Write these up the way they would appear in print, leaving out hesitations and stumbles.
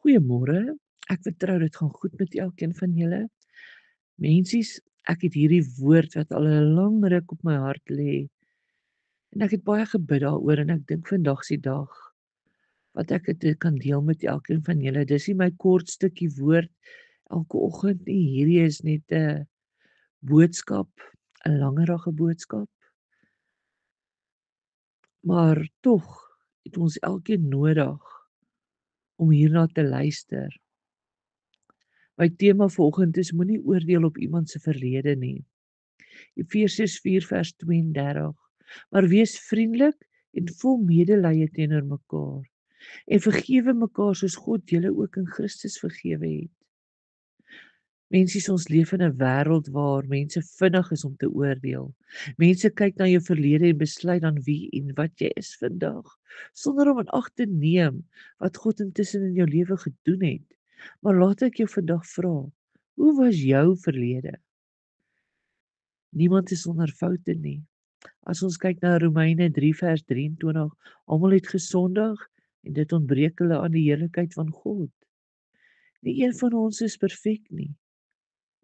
Goeiemôre. Ek vertrou dit gaan goed met elkeen van julle. Mensies, ek het hierdie woord wat al 'n lang ruk op my hart lê en ek het baie gebid daaroor en ek dink vandag is die dag wat ek dit kan deel met elkeen van julle. Dis nie my kort stukkie woord elke oggend nie. Hierdie is net 'n boodskap, 'n langerige boodskap, maar tog het ons elkeen nodig om hierna te luister. My tema vanoggend is moenie oordeel op iemand se verlede nie. Efesiërs 4:32. Maar wees vriendelik en vol medelee teenoor mekaar en vergewe mekaar soos God julle ook in Christus vergewe het. Mensies, ons leef in 'n wêreld waar mense vinnig is om te oordeel. Mense kyk na jou verlede en besluit dan wie en wat jy is vandag, sonder om in ag te neem wat God intussen in jou lewe gedoen het. Maar laat ek jou vandag vra, hoe was jou verlede? Niemand is sonder foute nie. As ons kyk na Romeine 3:23, almal het gesondig en dit ontbreek hulle aan die heerlikheid van God. Nie een van ons is perfek nie.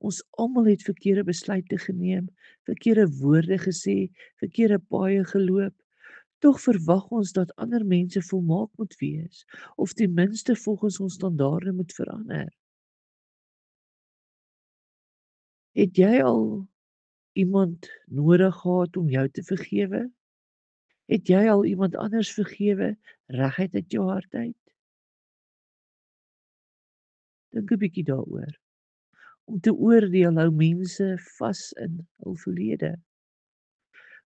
Ons almal het verkeerde besluite geneem, verkeerde woorde gesê, verkeerde paaie geloop. Tog verwag ons dat ander mense volmaak moet wees of ten minste volgens ons standaarde moet verander. Het jy al iemand nodig gehad om jou te vergewe? Het jy al iemand anders vergewe reguit uit jou hart uit? Dink 'n bietjie daaroor. Om te oordeel hou mense vas in hul verlede.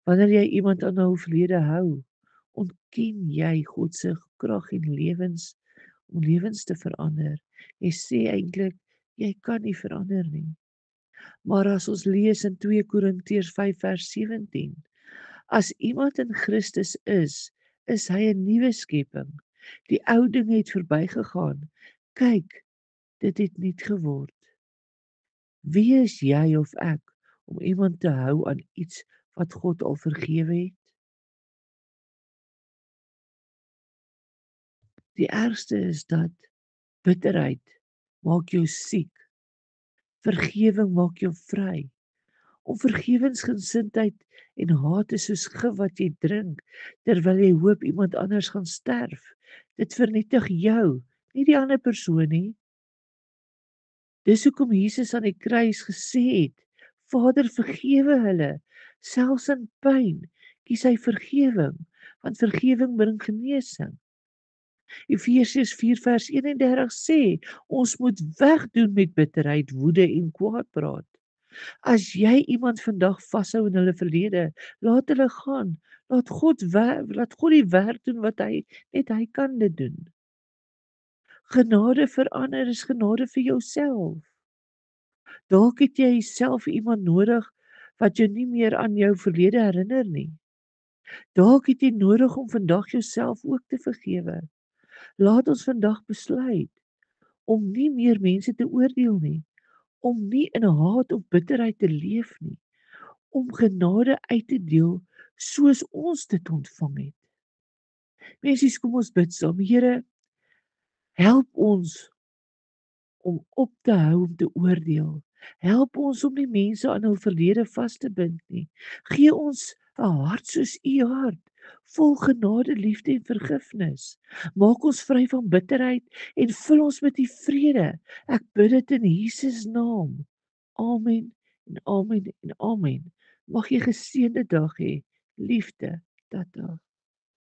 Wanneer jy iemand aan hul verlede hou, ontken jy God se krag en om lewens te verander. Jy sê eintlik jy kan nie verander nie. Maar as ons lees in 2 Korintiërs 5:17, as iemand in Christus is hy 'n nuwe skepping. Die ou dinge het verbygegaan. Kyk, dit het nuut geword. Wie is jy of ek om iemand te hou aan iets wat God al vergewe het? Die ergste is dat bitterheid maak jou siek. Vergewing maak jou vry. Onvergewensgesindheid en haat is soos gif wat jy drink terwyl jy hoop iemand anders gaan sterf. Dit vernietig jou, nie die ander persoon nie. Dis hoekom Jesus aan die kruis gesê het: Vader, vergewe hulle, selfs in pyn kies hy vergewing, want vergewing bring genesing. Efesiërs 4:31 sê, ons moet wegdoen met bitterheid, woede en kwaadpraat. As jy iemand vandag vashou in hulle verlede, laat hulle gaan. Laat God die werk doen wat net hy kan dit doen. Genade vir ander is genade vir jouself. Dalk het jy self iemand nodig wat jou nie meer aan jou verlede herinner nie. Dalk het jy nodig om vandag jouself ook te vergewe. Laat ons vandag besluit om nie meer mense te oordeel nie, om nie in haat of bitterheid te leef nie, om genade uit te deel soos ons dit ontvang het. Mensies, kom ons bid saam. Here, help ons om op te hou om te oordeel. Help ons om nie mense aan hul verlede vas te bind nie. Gee ons 'n hart soos U hart, vol genade, liefde en vergifnis. Maak ons vry van bitterheid en vul ons met U vrede. Ek bid dit in Jesus naam. Amen en amen en amen. Mag jy 'n geseënde dag hê. Liefde. Tata.